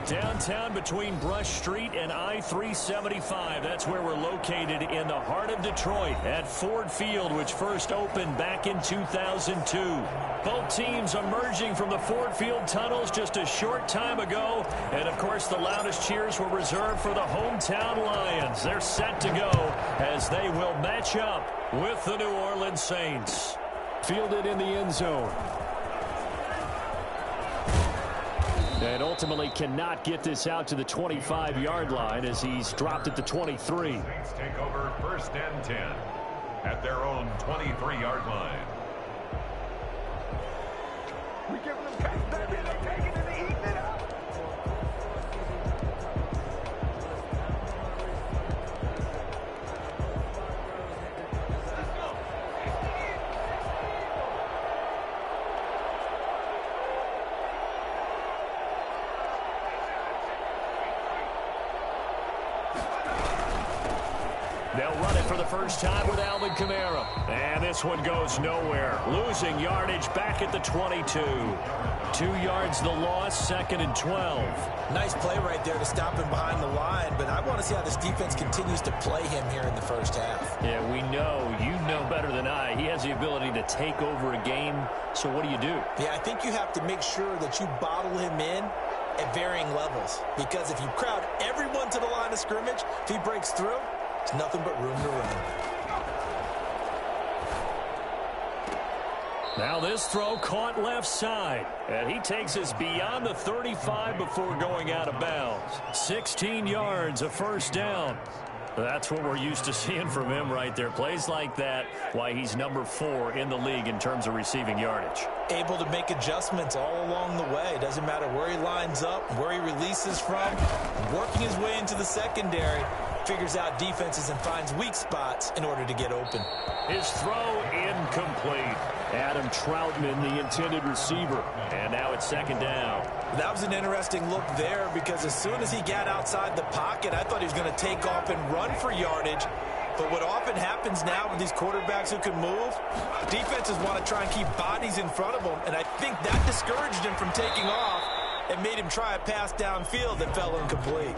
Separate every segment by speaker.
Speaker 1: Downtown between Brush Street and I-375. That's where we're located in the heart of Detroit at Ford Field, which first opened back in 2002. Both teams emerging from the Ford Field tunnels just a short time ago. And, of course, the loudest cheers were reserved for the hometown Lions. They're set to go as they will match up with the New Orleans Saints. Fielded in the end zone. And ultimately cannot get this out to the 25-yard line as he's dropped at the 23.
Speaker 2: Saints take over 1st and 10 at their own 23-yard line.
Speaker 3: We giving them pace, baby. They're taking it and eating it up.
Speaker 1: They'll run it for the first time with Alvin Kamara. And this one goes nowhere. Losing yardage back at the 22. 2 yards the loss, 2nd and 12.
Speaker 4: Nice play right there to stop him behind the line, but I want to see how this defense continues to play him here in the first half.
Speaker 1: Yeah, we know, you know better than I, he has the ability to take over a game. So what do you do?
Speaker 4: Yeah, I think you have to make sure that you bottle him in at varying levels, because if you crowd everyone to the line of scrimmage, if he breaks through, it's nothing but room to run.
Speaker 1: Now this throw caught left side. And he takes us beyond the 35 before going out of bounds. 16 yards, a first down. That's what we're used to seeing from him right there. Plays like that, why he's number 4 in the league in terms of receiving yardage.
Speaker 4: Able to make adjustments all along the way. Doesn't matter where he lines up, where he releases from. Working his way into the secondary. Figures out defenses and finds weak spots in order to get open.
Speaker 1: His throw incomplete. Adam Troutman, the intended receiver. And now it's 2nd down.
Speaker 4: That was an interesting look there because as soon as he got outside the pocket, I thought he was going to take off and run for yardage. But what often happens now with these quarterbacks who can move, defenses want to try and keep bodies in front of them. And I think that discouraged him from taking off and made him try a pass downfield that fell incomplete.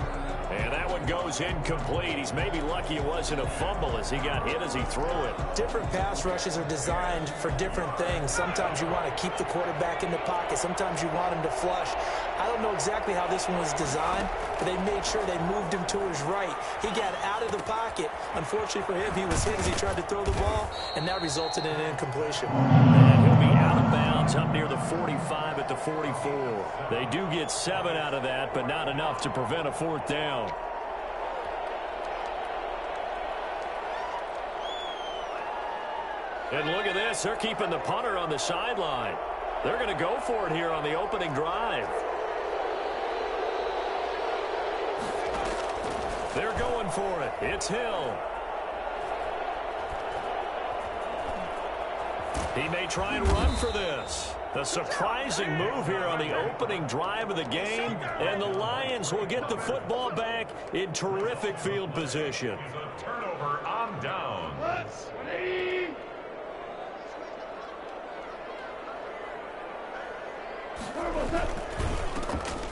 Speaker 1: And that one goes incomplete. He's maybe lucky it wasn't a fumble as he got hit as he threw it.
Speaker 4: Different pass rushes are designed for different things. Sometimes you want to keep the quarterback in the pocket. Sometimes you want him to flush. I don't know exactly how this one was designed, but they made sure they moved him to his right. He got out of the pocket. Unfortunately for him, he was hit as he tried to throw the ball, and that resulted in an incompletion.
Speaker 1: And he'll be out of bounds up near the 45 at the 44. They do get 7 out of that, but not enough to prevent a 4th down. And look at this. They're keeping the punter on the sideline. They're going to go for it here on the opening drive. They're going for it. It's Hill. He may try and run for this. The surprising move here on the opening drive of the game. And the Lions will get the football back in terrific field position.
Speaker 2: A turnover on downs.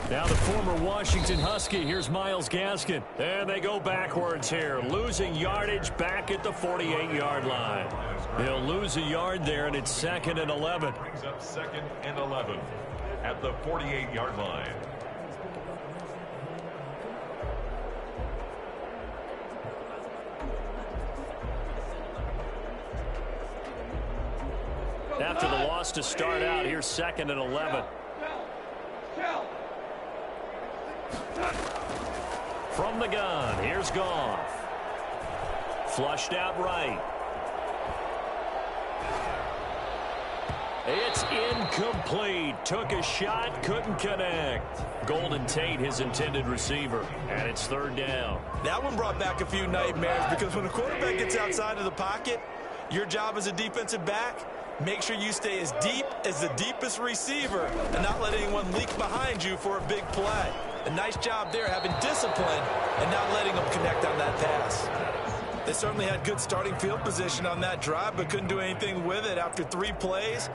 Speaker 1: Now the former Washington Husky. Here's Myles Gaskin. And they go backwards here. Losing yardage back at the 48-yard line. They'll lose a yard there, and it's 2nd and 11.
Speaker 2: Brings up 2nd and 11 at the 48-yard line.
Speaker 1: After the loss to start out, here's 2nd and 11. From the gun, here's Goff. Flushed out right. It's incomplete. Took a shot, couldn't connect. Golden Tate, his intended receiver, and it's 3rd down.
Speaker 4: That one brought back a few nightmares because when a quarterback gets outside of the pocket, your job as a defensive back, make sure you stay as deep as the deepest receiver and not let anyone leak behind you for a big play. A nice job there having discipline and not letting them connect on that pass. They certainly had good starting field position on that drive, but couldn't do anything with it after 3 plays.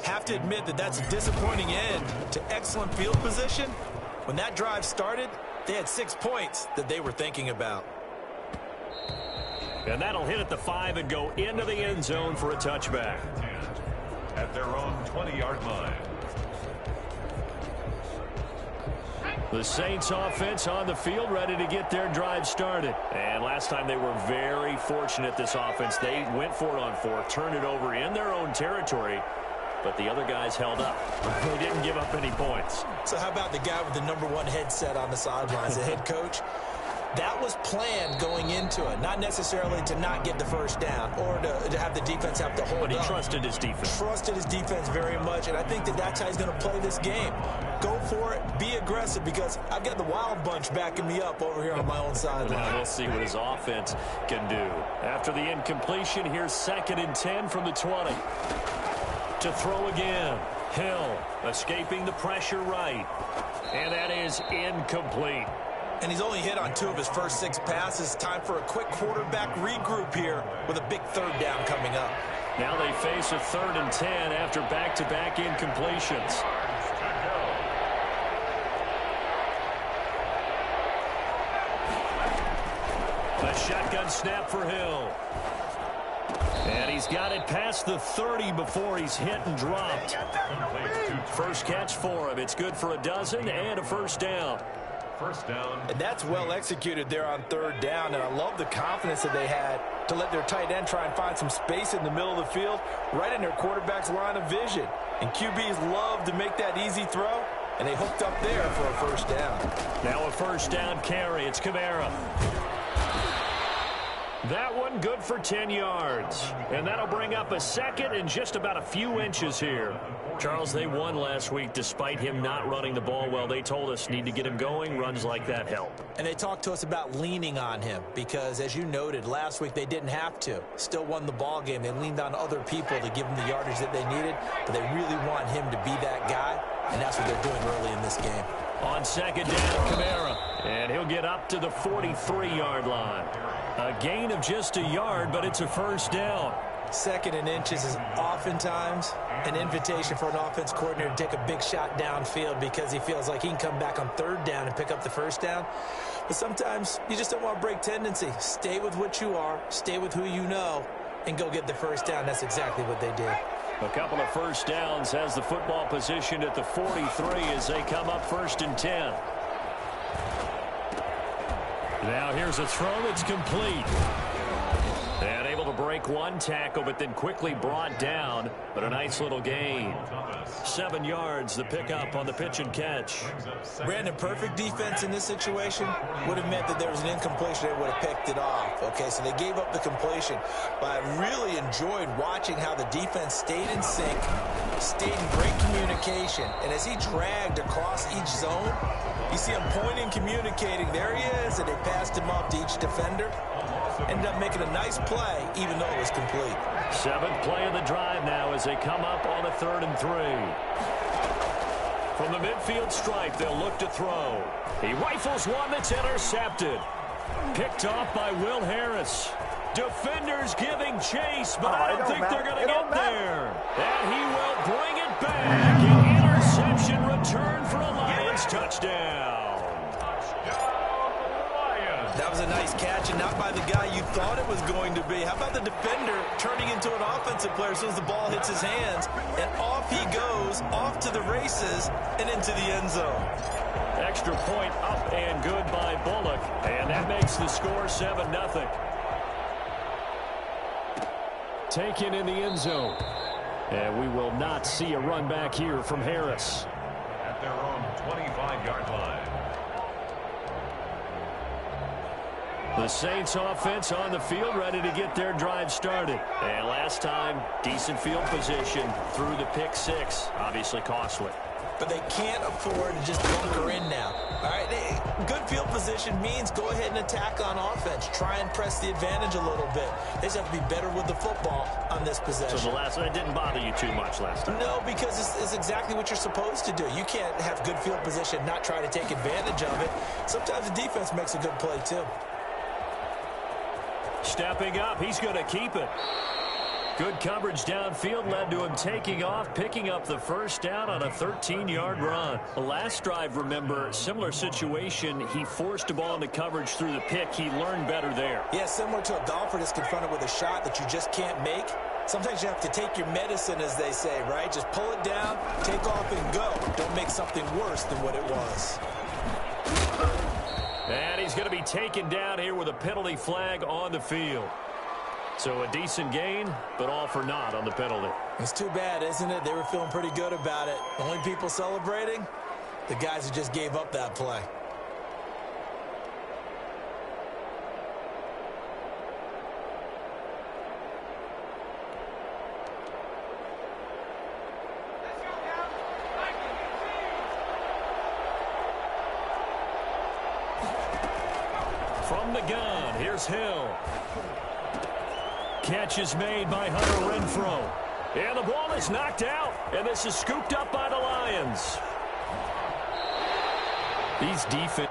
Speaker 4: Have to admit that that's a disappointing end to excellent field position When that drive started, they had 6 points that they were thinking about.
Speaker 1: And that'll hit at the 5 and go into the end zone for a touchback.
Speaker 2: At their own 20-yard line.
Speaker 1: The Saints offense on the field ready to get their drive started. And last time they were very fortunate, this offense. They went for it on 4th, turned it over in their own territory, but the other guys held up. They didn't give up any points.
Speaker 4: So how about the guy with the #1 headset on the sidelines, the head coach? That was planned going into it, not necessarily to not get the first down or to have the defense have to hold up.
Speaker 1: But he trusted his defense.
Speaker 4: Trusted his defense very much, and I think that that's how he's going to play this game. Go for it, be aggressive, because I've got the wild bunch backing me up over here on my own sideline.
Speaker 1: Now we'll see what his offense can do. After the incompletion, here's 2nd and 10 from the 20. To throw again. Hill escaping the pressure right. And that is incomplete.
Speaker 4: And he's only hit on 2 of his first 6 passes. Time for a quick quarterback regroup here with a big 3rd down coming up.
Speaker 1: Now they face a 3rd and 10 after back-to-back incompletions. A shotgun snap for Hill. And he's got it past the 30 before he's hit and dropped. First catch for him. It's good for a dozen and a first down.
Speaker 2: First down.
Speaker 4: And that's well executed there on 3rd down, and I love the confidence that they had to let their tight end try and find some space in the middle of the field, right in their quarterback's line of vision. And QBs love to make that easy throw, and they hooked up there for a first down.
Speaker 1: Now a first down carry. It's Kamara. That one good for 10 yards. And that'll bring up a 2nd and just about a few inches here. Charles, they won last week despite him not running the ball well. They told us need to get him going. Runs like that help.
Speaker 4: And they talked to us about leaning on him because, as you noted, last week they didn't have to. Still won the ball game. They leaned on other people to give them the yardage that they needed, but they really want him to be that guy, and that's what they're doing early in this game.
Speaker 1: On 2nd down, Kamara. And he'll get up to the 43-yard line. A gain of just a yard, but it's a first down.
Speaker 4: 2nd and inches is oftentimes an invitation for an offense coordinator to take a big shot downfield because he feels like he can come back on 3rd down and pick up the first down. But sometimes you just don't want to break tendency. Stay with what you are, stay with who you know, and go get the first down. That's exactly what they did.
Speaker 1: A couple of first downs has the football positioned at the 43 as they come up 1st and 10. Now here's a throw that's complete. And able to break one tackle, but then quickly brought down. But a nice little gain. 7 yards, the pickup on the pitch and catch.
Speaker 4: Brandon, perfect defense in this situation would have meant that there was an incompletion. They would have picked it off. Okay, so they gave up the completion. But I really enjoyed watching how the defense stayed in sync, stayed in great communication. And as he dragged across each zone, you see him pointing, communicating. There he is, and they passed him off to each defender. Ended up making a nice play, even though it was complete.
Speaker 1: 7th play of the drive now as they come up on a 3rd and 3. From the midfield stripe, they'll look to throw. He rifles one that's intercepted. Picked off by Will Harris. Defenders giving chase, but I don't think they're going to get there. And he will bring it back. An interception return for a Lions touchdown.
Speaker 4: That was a nice catch, and not by the guy you thought it was going to be. How about the defender turning into an offensive player as soon as the ball hits his hands, and off he goes, off to the races, and into the end zone.
Speaker 1: Extra point up and good by Bullock, and that makes the score 7-0. Taken in the end zone. And we will not see a run back here from Harris.
Speaker 2: At their own 25-yard line.
Speaker 1: The Saints offense on the field ready to get their drive started. And last time, decent field position through the pick 6. Obviously costly.
Speaker 4: But they can't afford to just bunker in now. All right, good field position means go ahead and attack on offense. Try and press the advantage a little bit. They just have to be better with the football on this possession.
Speaker 1: So the last one didn't bother you too much last time?
Speaker 4: No, because it's exactly what you're supposed to do. You can't have good field position, not try to take advantage of it. Sometimes the defense makes a good play too.
Speaker 1: Stepping up, he's going to keep it. Good coverage downfield led to him taking off, picking up the first down on a 13-yard run. The last drive, remember, similar situation. He forced a ball into coverage through the pick. He learned better there.
Speaker 4: Yeah, similar to a golfer that's confronted with a shot that you just can't make. Sometimes you have to take your medicine, as they say, right? Just pull it down, take off, and go. Don't make something worse than what it was.
Speaker 1: And he's going to be taken down here with a penalty flag on the field. So a decent gain, but all for naught on the penalty.
Speaker 4: It's too bad, isn't it? They were feeling pretty good about it. The only people celebrating, the guys who just gave up that play.
Speaker 1: From the gun, here's Hill. Catch is made by Hunter Renfrow. And the ball is knocked out. And this is scooped up by the Lions. These defense.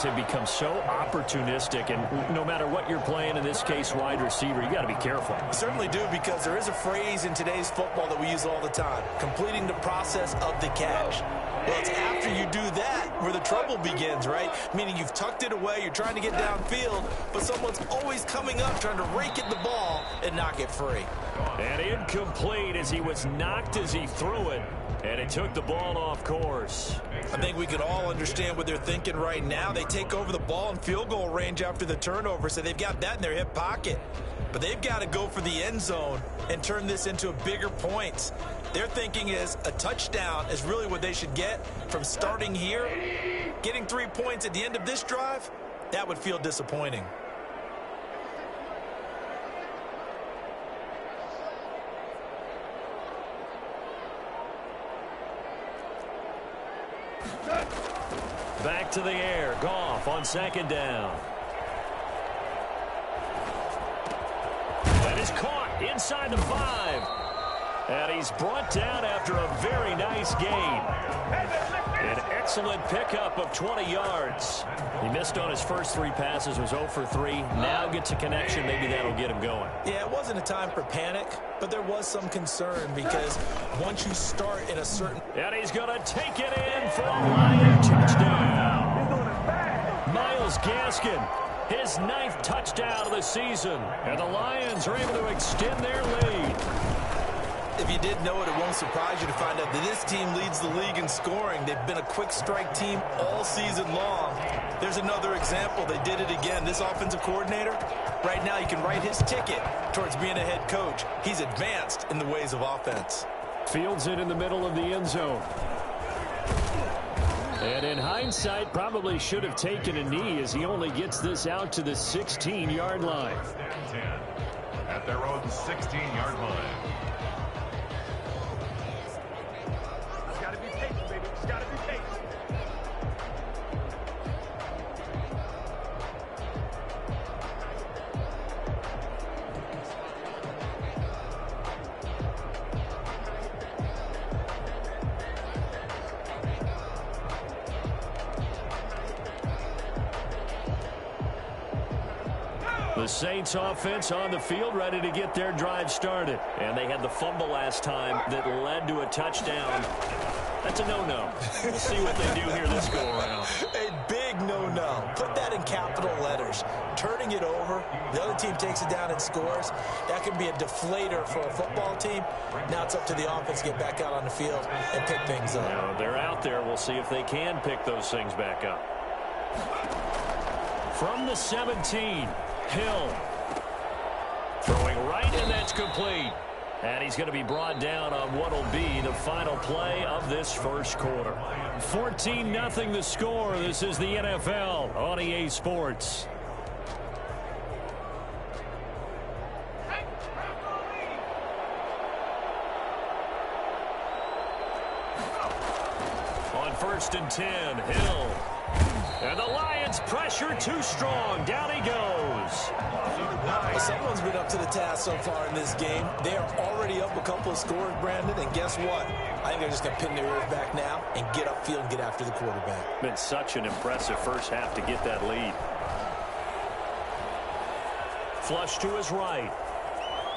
Speaker 1: Have become so opportunistic, and no matter what you're playing, in this case wide receiver, you got to be careful.
Speaker 4: You certainly do, because there is a phrase in today's football that we use all the time: completing the process of the catch. Well, it's after you do that where the trouble begins, right? Meaning you've tucked it away, you're trying to get downfield, but someone's always coming up trying to rake at the ball and knock it free.
Speaker 1: And incomplete as he was knocked as he threw it. And it took the ball off course.
Speaker 4: I think we can all understand what they're thinking right now. They take over the ball in field goal range after the turnover, so they've got that in their hip pocket. But they've got to go for the end zone and turn this into a bigger points. Their thinking is a touchdown is really what they should get from starting here. Getting 3 points at the end of this drive, that would feel disappointing.
Speaker 1: Back to the air. Goff on second down. That is caught inside the 5. And he's brought down after a very nice gain. An excellent pickup of 20 yards. He missed on his first 3 passes, was 0 for 3. Now gets a connection. Maybe that'll get him going.
Speaker 4: Yeah, it wasn't a time for panic, but there was some concern because once you start in a certain...
Speaker 1: And he's going to take it in for a Lion touchdown. Myles Gaskin, his 9th touchdown of the season. And the Lions are able to extend their lead.
Speaker 4: If you didn't know it, it won't surprise you to find out that this team leads the league in scoring. They've been a quick strike team all season long. There's another example. They did it again. This offensive coordinator, right now you can write his ticket towards being a head coach. He's advanced in the ways of offense.
Speaker 1: Fields it in the middle of the end zone. And in hindsight, probably should have taken a knee as he only gets this out to the 16-yard line.
Speaker 2: 10 at their own 16-yard line.
Speaker 3: It's got to be patient, baby. It's got to be patient.
Speaker 1: The Saints offense on the field, ready to get their drive started. And they had the fumble last time that led to a touchdown. That's a no-no. We'll see what they do here this go-around.
Speaker 4: A big no-no. Put that in capital letters. Turning it over, the other team takes it down and scores. That can be a deflator for a football team. Now it's up to the offense to get back out on the field and pick things up.
Speaker 1: Now, they're out there. We'll see if they can pick those things back up. From the 17, Hill. Throwing right, and that's complete. And he's going to be brought down on what will be the final play of this first quarter. 14-0 the score. This is the NFL on EA Sports. On 1st and 10, Hill. And the Lions pressure too strong. Down he goes.
Speaker 4: Well, someone's been up to the task so far in this game. They are already up a couple of scores, Brandon, and guess what? I think they're just going to pin their ears back now and get upfield and get after the quarterback.
Speaker 1: Been such an impressive first half to get that lead. Flush to his right.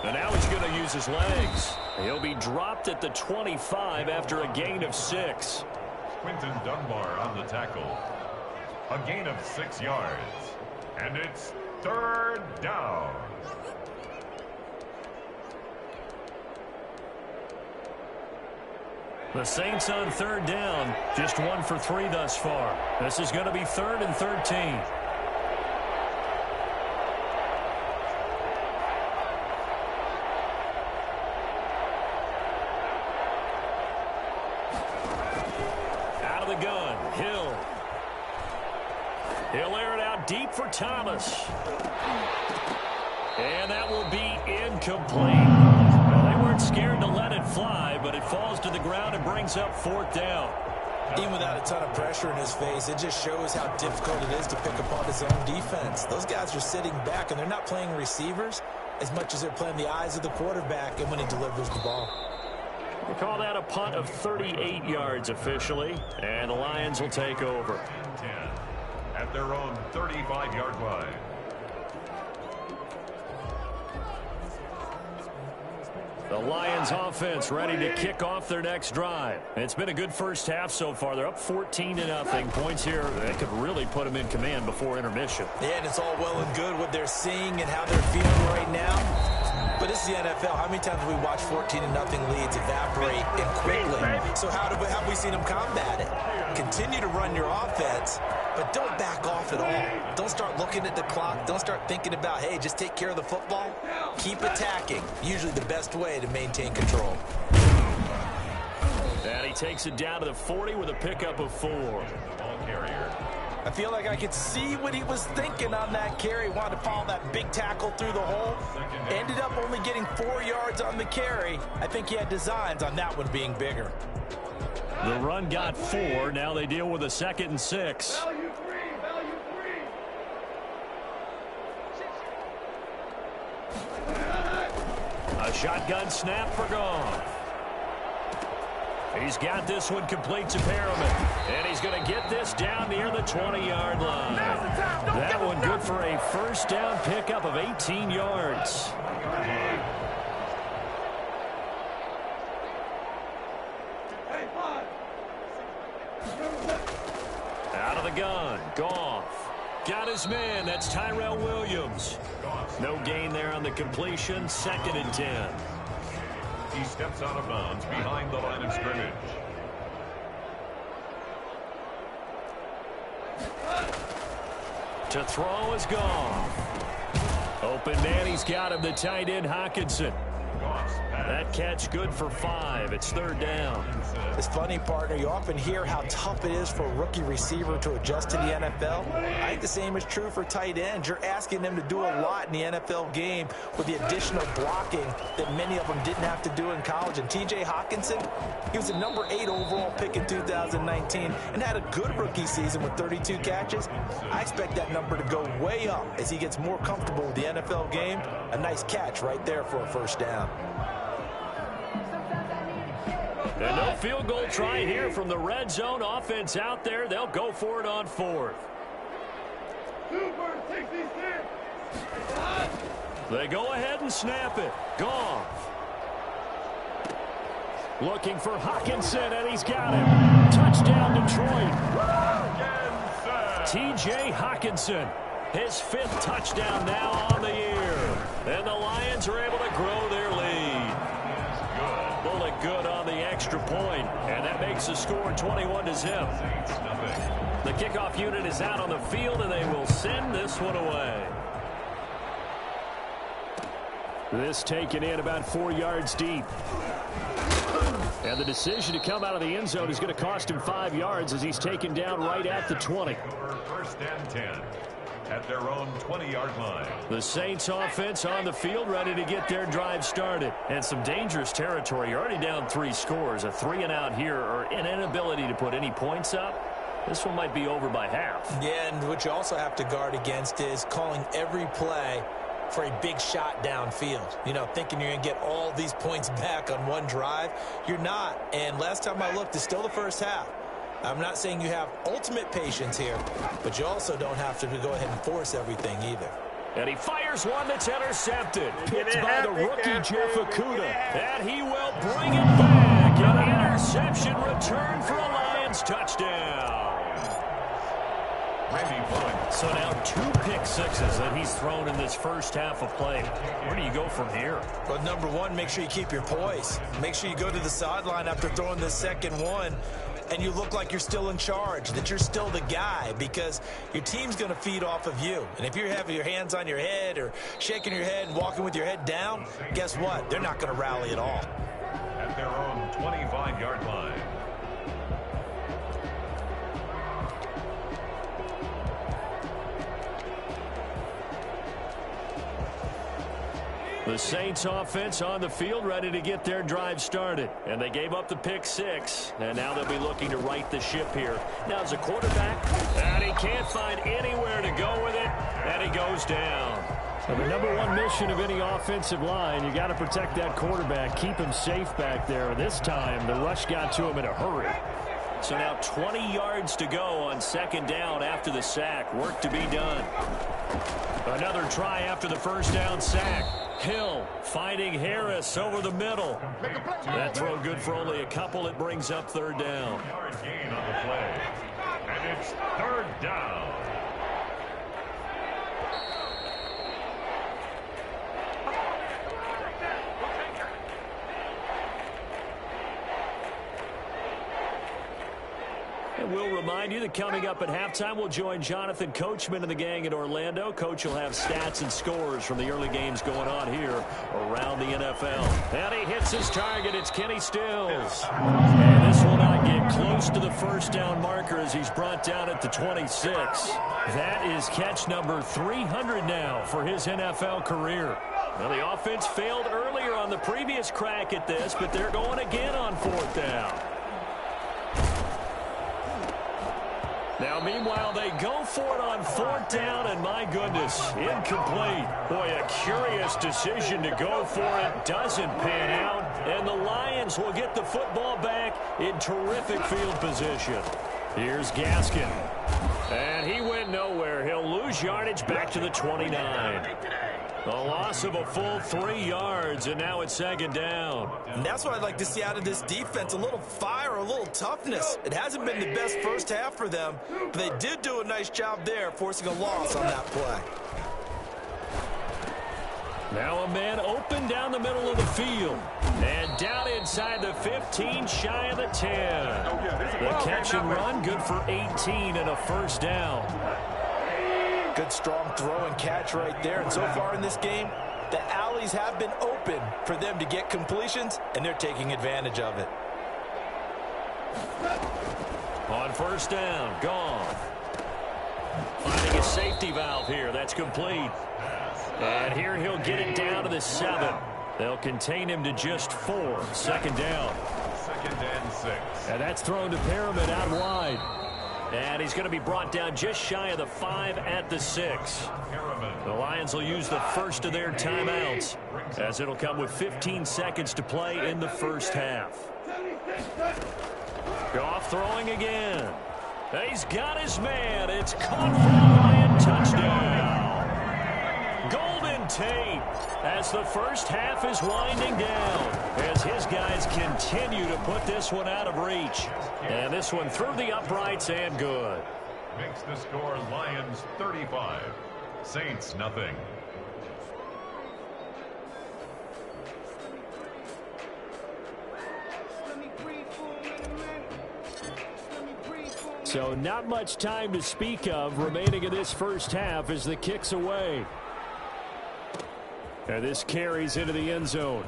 Speaker 1: And now he's going to use his legs. He'll be dropped at the 25 after a gain of 6.
Speaker 2: Quinton Dunbar on the tackle. A gain of 6 yards. And it's 3rd down.
Speaker 1: The Saints on 3rd down. Just 1 for 3 thus far. This is going to be 3rd and 13. Out of the gun. Hill. He'll air it out deep for Thomas. And that will be incomplete. Well, they weren't scared to let it fly, but it falls to the ground and brings up 4th down.
Speaker 4: Even without a ton of pressure in his face, it just shows how difficult it is to pick apart his own defense. Those guys are sitting back, and they're not playing receivers as much as they're playing the eyes of the quarterback and when he delivers the ball.
Speaker 1: We call that a punt of 38 yards officially, and the Lions will take over.
Speaker 2: 10 at their own 35-yard line.
Speaker 1: The Lions offense ready to kick off their next drive. It's been a good first half so far. They're up 14-0. Points here that could really put them in command before intermission.
Speaker 4: Yeah, and it's all well and good what they're seeing and how they're feeling right now. But this is the NFL. How many times have we watched 14-0 leads evaporate and quickly? So how have we seen them combat it? Continue to run your offense, but don't back off at all. Don't start looking at the clock. Don't start thinking about, hey, just take care of the football. Keep attacking. Usually the best way to maintain control.
Speaker 1: And he takes it down to the 40 with a pickup of 4.
Speaker 2: Ball carrier.
Speaker 4: I feel like I could see what he was thinking on that carry. Wanted to follow that big tackle through the hole. Ended up only getting 4 yards on the carry. I think he had designs on that one being bigger.
Speaker 1: The run got 4. Now they deal with a 2nd and 6. A shotgun snap for Goff. He's got this one complete to Perriman. And he's going to get this down near the 20-yard line. That one good for a first down pickup of 18 yards. Out of the gun, Goff. Got his man, that's Tyrell Williams. No gain there on the completion, 2nd and 10.
Speaker 2: He steps out of bounds behind the line of scrimmage.
Speaker 1: To throw is Goff. Open man, he's got him, the tight end Hockenson. That catch good for 5. It's 3rd down.
Speaker 4: It's funny, partner. You often hear how tough it is for a rookie receiver to adjust to the NFL. I think the same is true for tight ends. You're asking them to do a lot in the NFL game with the additional blocking that many of them didn't have to do in college. And T.J. Hockenson, he was a number 8 overall pick in 2019 and had a good rookie season with 32 catches. I expect that number to go way up as he gets more comfortable with the NFL game. A nice catch right there for a first down.
Speaker 1: And no field goal try here from the red zone. Offense out there. They'll go for it on 4th. They go ahead and snap it. Goff. Looking for Hockenson, and he's got him. Touchdown, Detroit. T.J. Hockenson. His 5th touchdown now on the year. And the Lions are able to grow their lead. Bullet good on the extra point, and that makes the score 21-0. The kickoff unit is out on the field, and they will send this one away. This taken in about 4 yards deep. And the decision to come out of the end zone is going to cost him 5 yards as he's taken down right at the 20.
Speaker 2: 1st and 10 at their own 20-yard line.
Speaker 1: The Saints offense on the field ready to get their drive started. And some dangerous territory. You're already down 3 scores. A 3-and-out here or an inability to put any points up. This one might be over by half.
Speaker 4: Yeah, and what you also have to guard against is calling every play for a big shot downfield. You know, thinking you're going to get all these points back on one drive. You're not. And last time I looked, it's still the first half. I'm not saying you have ultimate patience here, but you also don't have to go ahead and force everything either.
Speaker 1: And he fires one that's intercepted. Picked by the rookie, Jeff Okudah. And he will bring it back. An interception return for a Lions touchdown. So now 2 pick sixes that he's thrown in this first half of play. Where do you go from here?
Speaker 4: Well, number one, make sure you keep your poise. Make sure you go to the sideline after throwing the second one, and you look like you're still in charge, that you're still the guy, because your team's going to feed off of you. And if you're having your hands on your head or shaking your head and walking with your head down, guess what? They're not going to rally at all.
Speaker 2: At their own 25-yard line.
Speaker 1: The Saints offense on the field, ready to get their drive started. And they gave up the pick 6. And now they'll be looking to right the ship here. Now as a quarterback, and he can't find anywhere to go with it. And he goes down. So the number one mission of any offensive line, you got to protect that quarterback, keep him safe back there. This time, the rush got to him in a hurry. So now 20 yards to go on second down after the sack. Work to be done. Another try after the first down sack. Hill finding Harris over the middle. That throw good for only a couple. It brings up third down.
Speaker 2: Yard gain on the play. And it's third down.
Speaker 1: And we'll remind you that coming up at halftime, we'll join Jonathan Coachman and the gang in Orlando. Coach will have stats and scores from the early games going on here around the NFL. And he hits his target. It's Kenny Stills. And this will not get close to the first down marker as he's brought down at the 26. That is catch number 300 now for his NFL career. Well, the offense failed earlier on the previous crack at this, but they're going again on fourth down. Now, meanwhile, they go for it on fourth down, and my goodness, incomplete. Boy, a curious decision to go for it. Doesn't pan out, and the Lions will get the football back in terrific field position. Here's Gaskin, and he went nowhere. He'll lose yardage back to the 29. A loss of a full 3 yards, and now it's second down.
Speaker 4: And that's what I'd like to see out of this defense, a little fire, a little toughness. It hasn't been the best first half for them, but they did do a nice job there, forcing a loss on that play.
Speaker 1: Now a man open down the middle of the field. And down inside the 15, shy of the 10. The catch and run, good for 18 and a first down.
Speaker 4: Good strong throw and catch right there. And so far in this game, the alleys have been open for them to get completions, and they're taking advantage of it.
Speaker 1: On first down, gone. Finding a safety valve here. That's complete. And here he'll get it down to the 7. They'll contain him to just 4. Second down.
Speaker 2: Second and 6.
Speaker 1: And that's thrown to Perriman out wide. And he's going to be brought down just shy of the 5 at the 6. The Lions will use the first of their timeouts, as it'll come with 15 seconds to play in the first half. Goff throwing again. He's got his man. It's caught for a Lion touchdown. Golden Tate as the first half is winding down, as his guys continue to put this one out of reach. And this one through the uprights and good.
Speaker 2: Makes the score Lions 35, Saints nothing.
Speaker 1: So not much time to speak of remaining in this first half as the kick's away. And this carries into the end zone.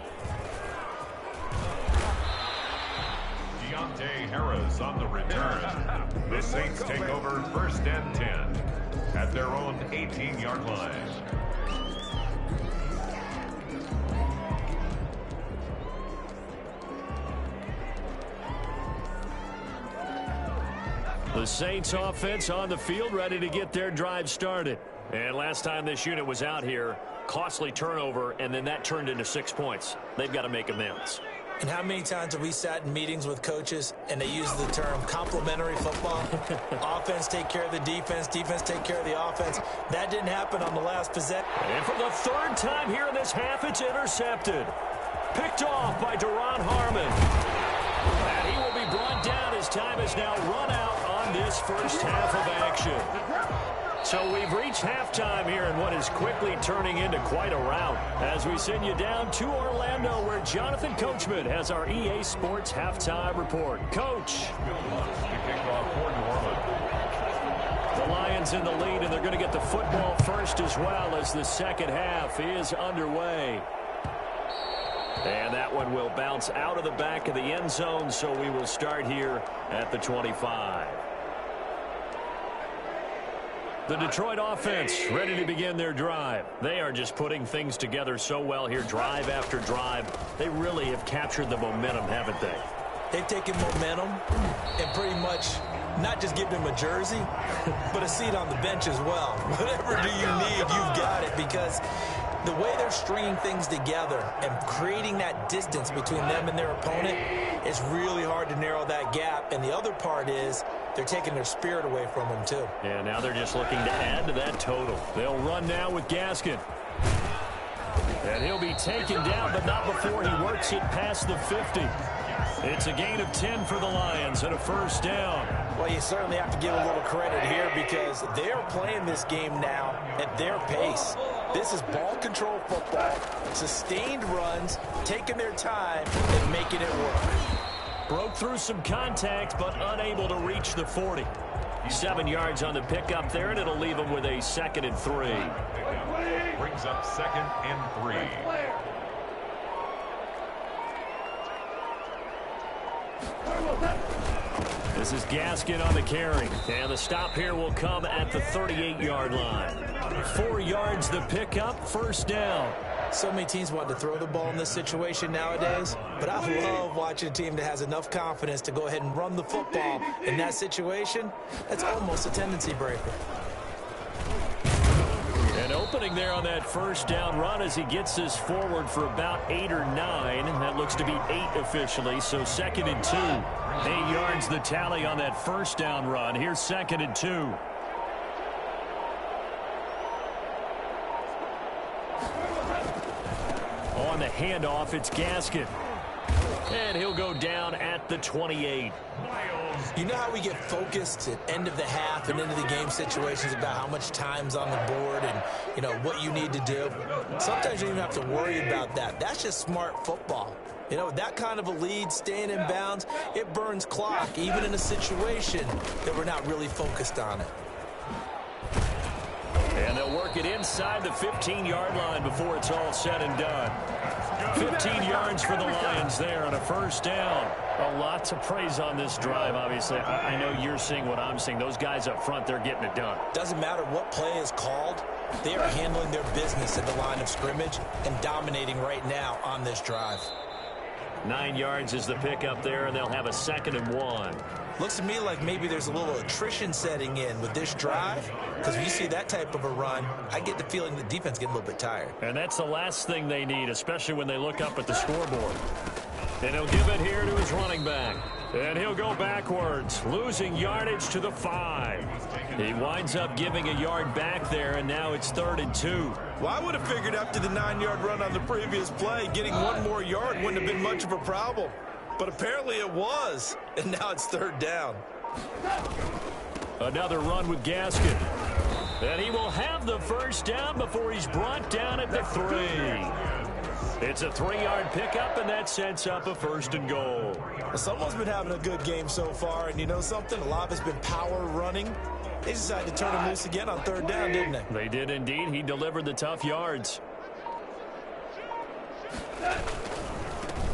Speaker 2: Deontay Harris on the return. The Saints take over first and 10 at their own 18-yard line.
Speaker 1: The Saints offense on the field, ready to get their drive started. And last time this unit was out here, costly turnover, and then that turned into 6 points. They've got to make amends.
Speaker 4: And how many times have we sat in meetings with coaches and they use the term complementary football? Offense take care of the defense, defense take care of the offense. That didn't happen on the last possession.
Speaker 1: And for the third time here in this half, it's intercepted. Picked off by Duron Harmon. And he will be brought down. His time is now run out on this first half of action. So we've reached halftime here in what is quickly turning into quite a rout as we send you down to Orlando where Jonathan Coachman has our EA Sports halftime report. Coach. The Lions in the lead, and they're going to get the football first as well as the second half is underway. And that one will bounce out of the back of the end zone, so we will start here at the 25. The Detroit offense ready to begin their drive. They are just putting things together so well here, drive after drive. They really have captured the momentum, haven't they?
Speaker 4: They've taken momentum and pretty much not just give them a jersey, but a seat on the bench as well. Whatever do you need, you've got it, because the way they're stringing things together and creating that distance between them and their opponent, it's really hard to narrow that gap. And the other part is they're taking their spirit away from them, too.
Speaker 1: Yeah, now they're just looking to add to that total. They'll run now with Gaskin. And he'll be taken down, but not before he works it past the 50. It's a gain of 10 for the Lions and a first down.
Speaker 4: Well, you certainly have to give a little credit here because they're playing this game now at their pace. This is ball control football, sustained runs, taking their time and making it work.
Speaker 1: Broke through some contact, but unable to reach the 40. 7 yards on the pickup there, and it'll leave him with a 2nd and 3.
Speaker 2: Brings up 2nd and 3.
Speaker 1: This is Gaskin on the carry, and the stop here will come at the 38-yard line. 4 yards the pickup, first down.
Speaker 4: So many teams want to throw the ball in this situation nowadays, but I love watching a team that has enough confidence to go ahead and run the football in that situation. That's almost a tendency breaker.
Speaker 1: An opening there on that first down run as he gets this forward for about 8 or 9. That looks to be 8 officially, so 2nd and 2. 8 yards the tally on that first down run. Here's 2nd and 2. On the handoff, it's Gaskin. And he'll go down at the 28.
Speaker 4: You know how we get focused at end of the half and into the game situations about how much time's on the board and, you know, what you need to do? Sometimes you don't even have to worry about that. That's just smart football. You know, that kind of a lead, staying in bounds, it burns clock, even in a situation that we're not really focused on it.
Speaker 1: And they'll work it inside the 15-yard line before it's all said and done. 15 yards for the Lions there on a first down. A lot to praise on this drive, obviously. I know you're seeing what I'm seeing. Those guys up front, they're getting it done.
Speaker 4: Doesn't matter what play is called. They are handling their business at the line of scrimmage and dominating right now on this drive.
Speaker 1: 9 yards is the pickup there, and they'll have a 2nd and 1.
Speaker 4: Looks to me like maybe there's a little attrition setting in with this drive, because when you see that type of a run, I get the feeling the defense getting a little bit tired.
Speaker 1: And that's the last thing they need, especially when they look up at the scoreboard. And he'll give it here to his running back. And he'll go backwards, losing yardage to the 5. He winds up giving a yard back there, and now it's 3rd and 2.
Speaker 4: Well, I would have figured after the 9-yard run on the previous play, getting one more yard wouldn't have been much of a problem. But apparently it was, and now it's 3rd down.
Speaker 1: Another run with Gaskin. And he will have the first down before he's brought down at the 3. It's a 3-yard pickup, and that sets up a 1st and goal.
Speaker 4: Well, someone's been having a good game so far, and you know something? A lot of it's been power running. They decided to turn him loose again on 3rd down, didn't they?
Speaker 1: They did indeed. He delivered the tough yards.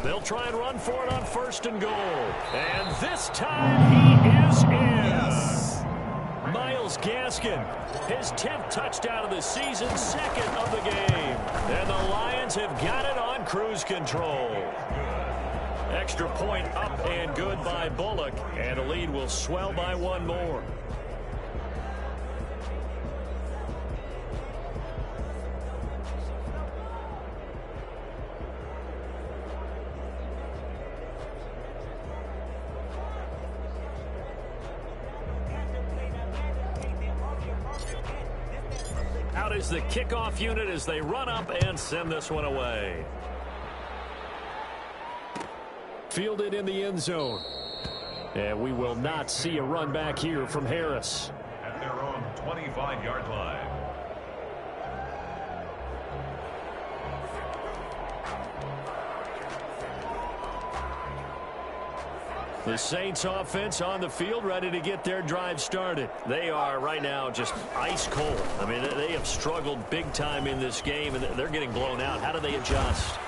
Speaker 1: They'll try and run for it on 1st and goal. And this time he is in.
Speaker 4: Yes.
Speaker 1: Myles Gaskin, his 10th touchdown of the season, 2nd of the game. And the Lions have got it on cruise control. Extra point up and good by Bullock. And the lead will swell by one more. Out is the kickoff unit as they run up and send this one away. Fielded in the end zone. And we will not see a run back here from Harris.
Speaker 2: At their own 25-yard line.
Speaker 1: The Saints offense on the field, ready to get their drive started. They are right now just ice cold. I mean, they have struggled big time in this game, and they're getting blown out. How do they adjust?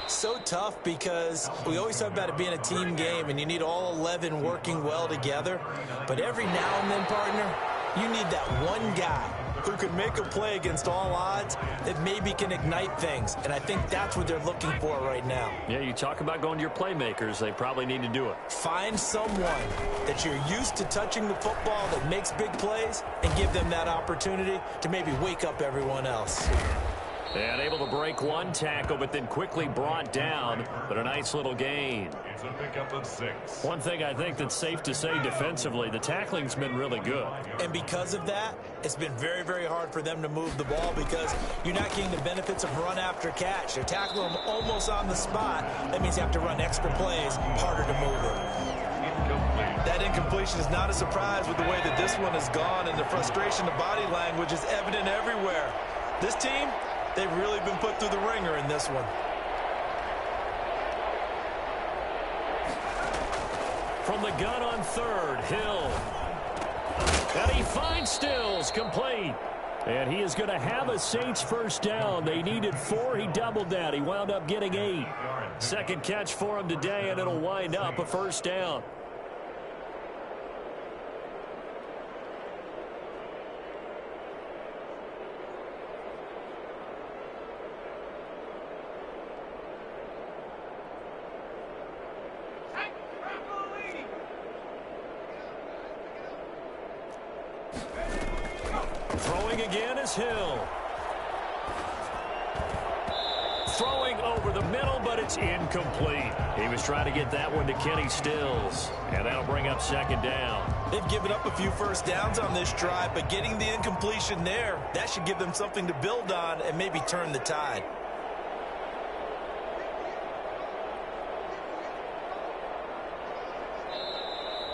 Speaker 4: So tough because we always talk about it being a team game, and you need all 11 working well together. But every now and then, partner, you need that one guy who can make a play against all odds that maybe can ignite things. And I think that's what they're looking for right now.
Speaker 1: Yeah, you talk about going to your playmakers. They probably need to do it.
Speaker 4: Find someone that you're used to touching the football that makes big plays and give them that opportunity to maybe wake up everyone else.
Speaker 1: And able to break one tackle, but then quickly brought down. But a nice little gain.
Speaker 2: It's a pickup of 6.
Speaker 1: One thing I think that's safe to say defensively, the tackling's been really good.
Speaker 4: And because of that, it's been very, very hard for them to move the ball because you're not getting the benefits of run after catch. They're tackling them almost on the spot. That means you have to run extra plays, harder to move it. That incompletion is not a surprise with the way that this one has gone, and the frustration, the body language is evident everywhere. This team, they've really been put through the ringer in this one.
Speaker 1: From the gun on third, Hill. And he finds Stills, complete. And he is going to have a Saints first down. They needed 4. He doubled that. He wound up getting 8. Second catch for him today, and it'll wind up a first down. Throwing again is Hill. Throwing over the middle, but it's incomplete. He was trying to get that one to Kenny Stills, and that'll bring up second down.
Speaker 4: They've given up a few first downs on this drive, but getting the incompletion there, that should give them something to build on and maybe turn the tide.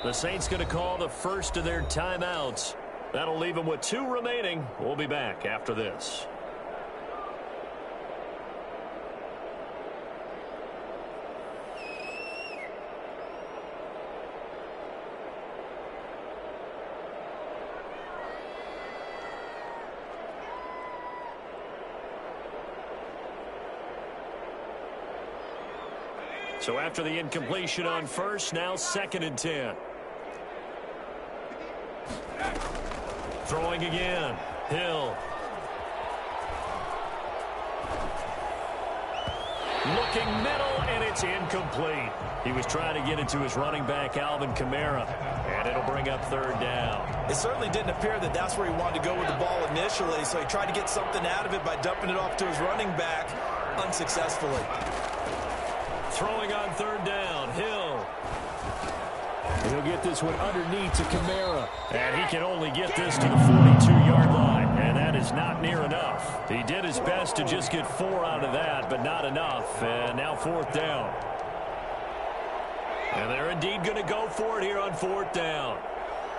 Speaker 1: The Saints going to call the first of their timeouts. That'll leave them with 2 remaining. We'll be back after this. So after the incompletion on first, now 2nd and 10. Throwing again. Hill. Looking middle, and it's incomplete. He was trying to get it to his running back, Alvin Kamara, and it'll bring up 3rd down.
Speaker 4: It certainly didn't appear that that's where he wanted to go with the ball initially, so he tried to get something out of it by dumping it off to his running back unsuccessfully.
Speaker 1: Throwing on 3rd down, Hill. He'll get this one underneath to Kamara. And he can only get this to the 42-yard line. And that is not near enough. He did his best to just get 4 out of that, but not enough. And now 4th down. And they're indeed going to go for it here on 4th down.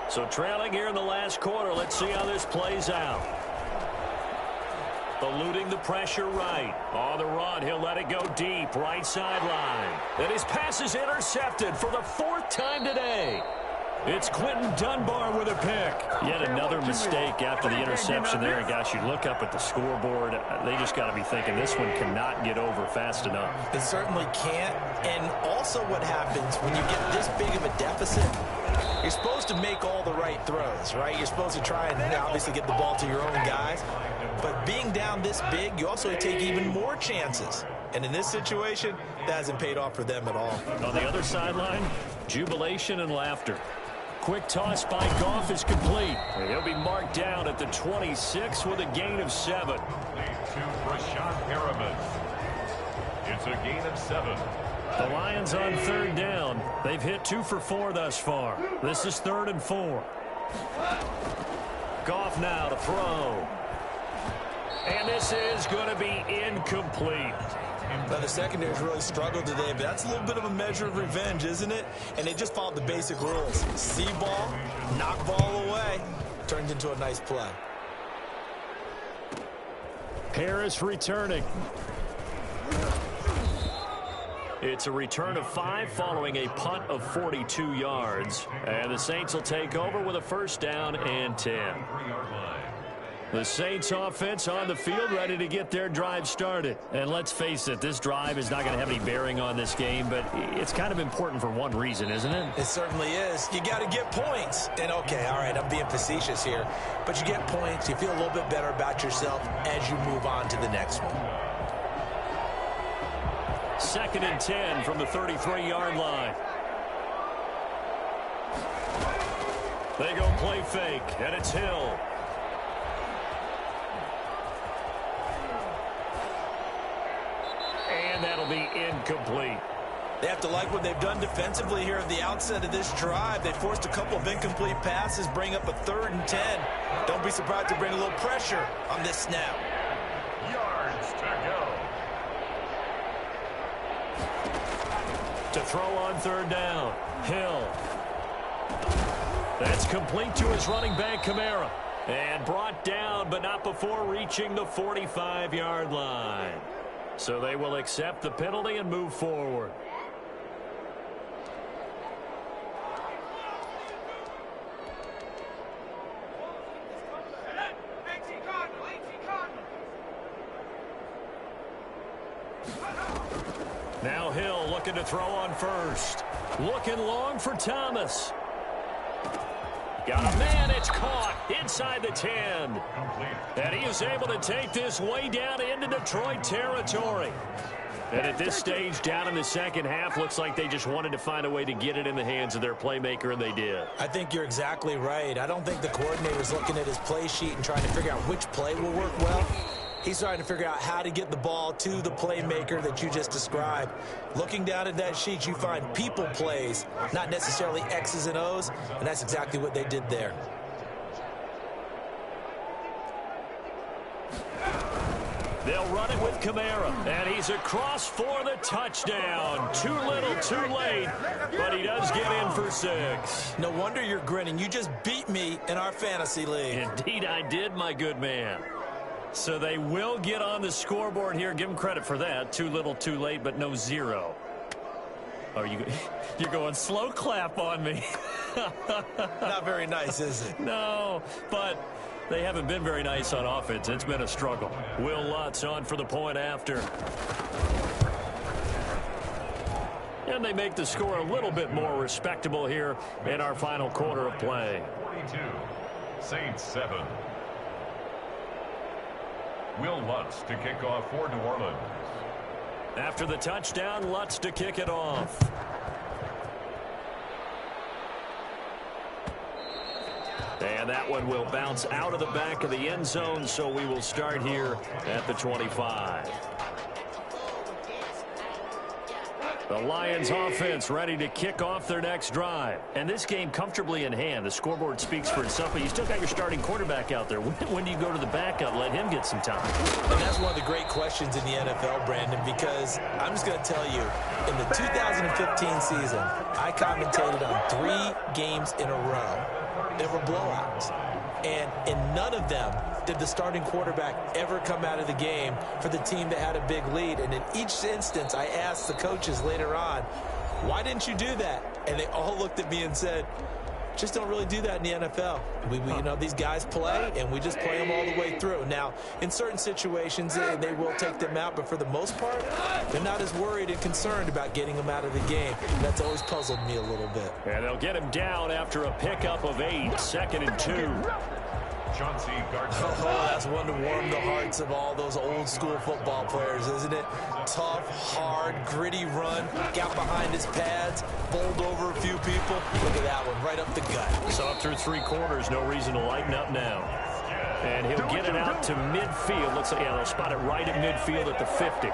Speaker 1: So trailing here in the last quarter. Let's see how this plays out. Eluding the pressure right. On the run, he'll let it go deep. Right sideline. And his pass is intercepted for the 4th time today. It's Quinton Dunbar with a pick. Yet another mistake after the interception there. And gosh, you look up at the scoreboard. They just got to be thinking this one cannot get over fast enough.
Speaker 4: It certainly can't. And also what happens when you get this big of a deficit, you're supposed to make all the right throws, right? You're supposed to try and obviously get the ball to your own guys. But being down this big, you also take even more chances. And in this situation, that hasn't paid off for them at all.
Speaker 1: On the other sideline, jubilation and laughter. Quick toss by Goff is complete. He'll be marked down at the 26 with a gain of 7.
Speaker 2: To Brashad Perriman. It's a gain of 7.
Speaker 1: The Lions on 3rd down. They've hit 2 for 4 thus far. This is 3rd and 4. Goff now to throw. And this is going to be incomplete.
Speaker 4: Now, the secondary's really struggled today, but that's a little bit of a measure of revenge, isn't it? And they just followed the basic rules. See ball, knock ball away. Turned into a nice play.
Speaker 1: Harris returning. It's a return of 5 following a punt of 42 yards. And the Saints will take over with a 1st down and 10. The Saints offense on the field ready to get their drive started. And let's face it, this drive is not going to have any bearing on this game, but it's kind of important for one reason, isn't it?
Speaker 4: It certainly is. You got to get points. And okay, all right, I'm being facetious here, but you get points, you feel a little bit better about yourself as you move on to the next one.
Speaker 1: 2nd and 10 from the 33-yard line. They go play fake, and it's Hill. And that'll be incomplete.
Speaker 4: They have to like what they've done defensively here at the outset of this drive. They forced a couple of incomplete passes, bring up a 3rd and 10. Don't be surprised to bring a little pressure on this snap.
Speaker 2: Yards to go.
Speaker 1: To throw on 3rd down. Hill. That's complete to his running back, Kamara. And brought down, but not before reaching the 45-yard line. So they will accept the penalty and move forward. Now Hill looking to throw on 1st. Looking long for Thomas. Got a man, it's caught inside the 10. And he is able to take this way down into Detroit territory. And at this stage, down in the 2nd half, looks like they just wanted to find a way to get it in the hands of their playmaker, and they did.
Speaker 4: I think you're exactly right. I don't think the coordinator's looking at his play sheet and trying to figure out which play will work well. He's trying to figure out how to get the ball to the playmaker that you just described. Looking down at that sheet, you find people plays, not necessarily X's and O's, and that's exactly what they did there.
Speaker 1: They'll run it with Kamara, and he's across for the touchdown. Too little, too late, but he does get in for 6.
Speaker 4: No wonder you're grinning. You just beat me in our fantasy league.
Speaker 1: Indeed I did, my good man. So they will get on the scoreboard here. Give them credit for that. Too little, too late, but no 0. Oh, you're going slow clap on me.
Speaker 4: Not very nice, is it?
Speaker 1: No, but they haven't been very nice on offense. It's been a struggle. Will Lutz on for the point after. And they make the score a little bit more respectable here in our final quarter of play.
Speaker 2: 42, Saints 7. Will Lutz to kick off for New Orleans.
Speaker 1: After the touchdown, Lutz to kick it off. And that one will bounce out of the back of the end zone, so we will start here at the 25. The Lions offense ready to kick off their next drive. And this game comfortably in hand. The scoreboard speaks for itself, but you still got your starting quarterback out there. When do you go to the backup? Let him get some time.
Speaker 4: And that's one of the great questions in the NFL, Brandon, because I'm just going to tell you, in the 2015 season, I commentated on 3 games in a row. There were blowouts. And in none of them did the starting quarterback ever come out of the game for the team that had a big lead. And in each instance, I asked the coaches later on, why didn't you do that? And they all looked at me and said, just don't really do that in the NFL. We you know, these guys play, and we just play them all the way through. Now, in certain situations, they will take them out, but for the most part, they're not as worried and concerned about getting them out of the game. That's always puzzled me a little bit.
Speaker 1: And they'll get him down after a pickup of 8, 2nd and 2.
Speaker 2: Chauncey Gardner.
Speaker 4: Oh, that's one to warm the hearts of all those old school football players, isn't it? Tough, hard, gritty run, got behind his pads, bowled over a few people. Look at that one, right up the gut.
Speaker 1: So up through 3 quarters, no reason to lighten up now. And he'll get it out to midfield. Looks like, yeah, they'll spot it right at midfield at the 50.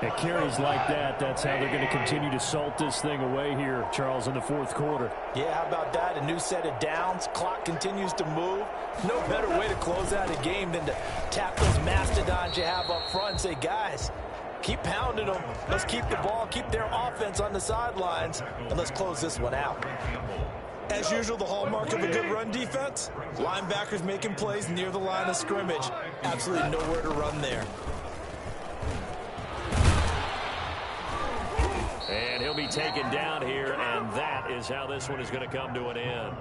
Speaker 5: At carries like that, that's how they're going to continue to salt this thing away here, Charles, in the 4th quarter.
Speaker 4: Yeah, how about that? A new set of downs. Clock continues to move. No better way to close out a game than to tap those mastodons you have up front and say, guys, keep pounding them. Let's keep the ball, keep their offense on the sidelines, and let's close this one out. As usual, the hallmark of a good run defense, linebackers making plays near the line of scrimmage. Absolutely nowhere to run there.
Speaker 1: And he'll be taken down here, and that is how this one is going to come to an end.